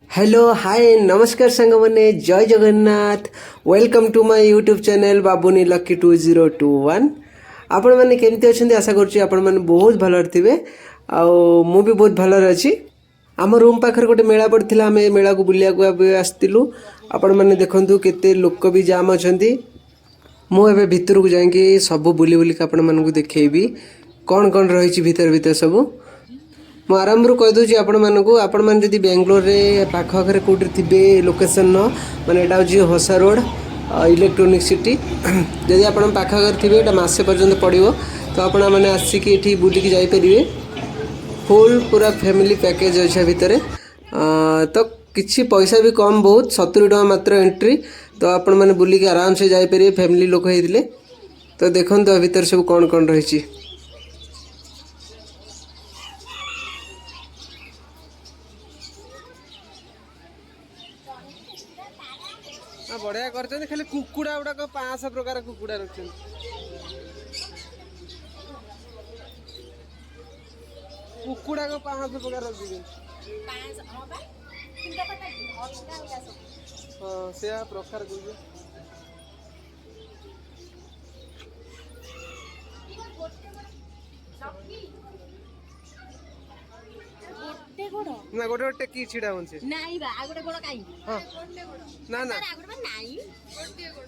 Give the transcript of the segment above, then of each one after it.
Hello hi नमस्कार सांग मैंने Jai Jagannath welcome to my YouTube channel Babuni Lucky 2021 आपण मैंने केमती अच्छा आशा करुँच आपण मैंने बहुत भल थे मु भी बहुत भल अच्छी आम रूम पाखे गोटे मेला पड़ता आम मेला को बुलिया आसलु आपण मैंने देखु केते लोक भी जाम अच्छा मुझे भितर को जाकि सब बुली बुलिक आपण मानक देखी कौन कौन रही भीतर भीतर सबू मु आरंभ कहीदे आपण मानक आपण मैंने जब बेंगलोर पाखे कौटे थे लोकेशन माने यहाँ हूँ होसा रोड इलेक्ट्रोनिक सिटी जदि आप पाखागर थे यहाँ मसे पर्यंत पड़ो तो आपण मैंने आसिक ये बुलिकी जापरेंगे फुल पूरा फैमिली पैकेज अच्छे भितर तो किसी पैसा भी कम बहुत 70 टका मात्र एंट्री तो आपण मैंने बुलिकी आराम से जापरेंगे फैमिली लोक होते तो देखो भितर सब कौन कौन रही बढ़िया कर खाली कुकुड़ा गुड़ाक 500 प्रकार कुकुड़ा रख कुकुड़ा को 500 प्रकार रख दी हाँ से प्रकार ना गोटे गोटे की छिड़ा होन से नाही बा आगोटे गोड़ काई हां ना ना आगोटे बा नाही गोटे गोड़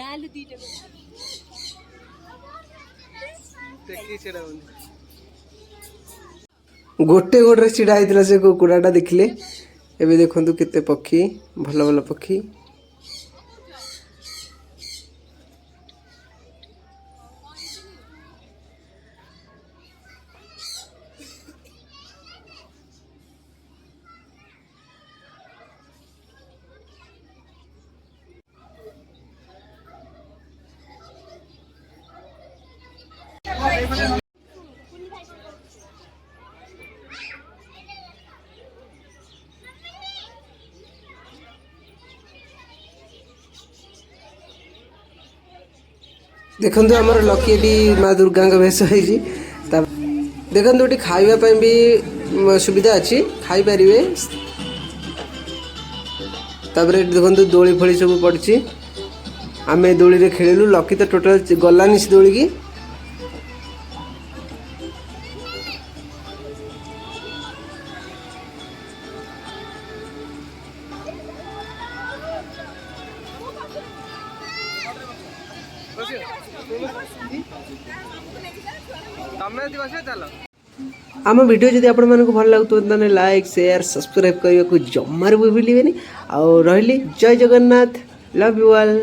नालु दीटे टेकी छिड़ा होन गोटे गोटे छिड़ा आइतला से कुकुड़ाटा देखले एबे देखंतु केते पक्षी भलो भलो पक्षी देखो आमर लकी माँ दुर्गा भेष हो देखो ये खावाई भी सुविधा अच्छी खाई पारे देखो दोली फोली सब पड़ी आम दोली रे खेलु लकी तो टोटाल गलानी से दोली की आम वीडियो जब आपण मानक भल लगुत लाइक शेयर सब्सक्राइब करने को जमार भी भूलिए आ रही जय जगन्नाथ लव यू ऑल।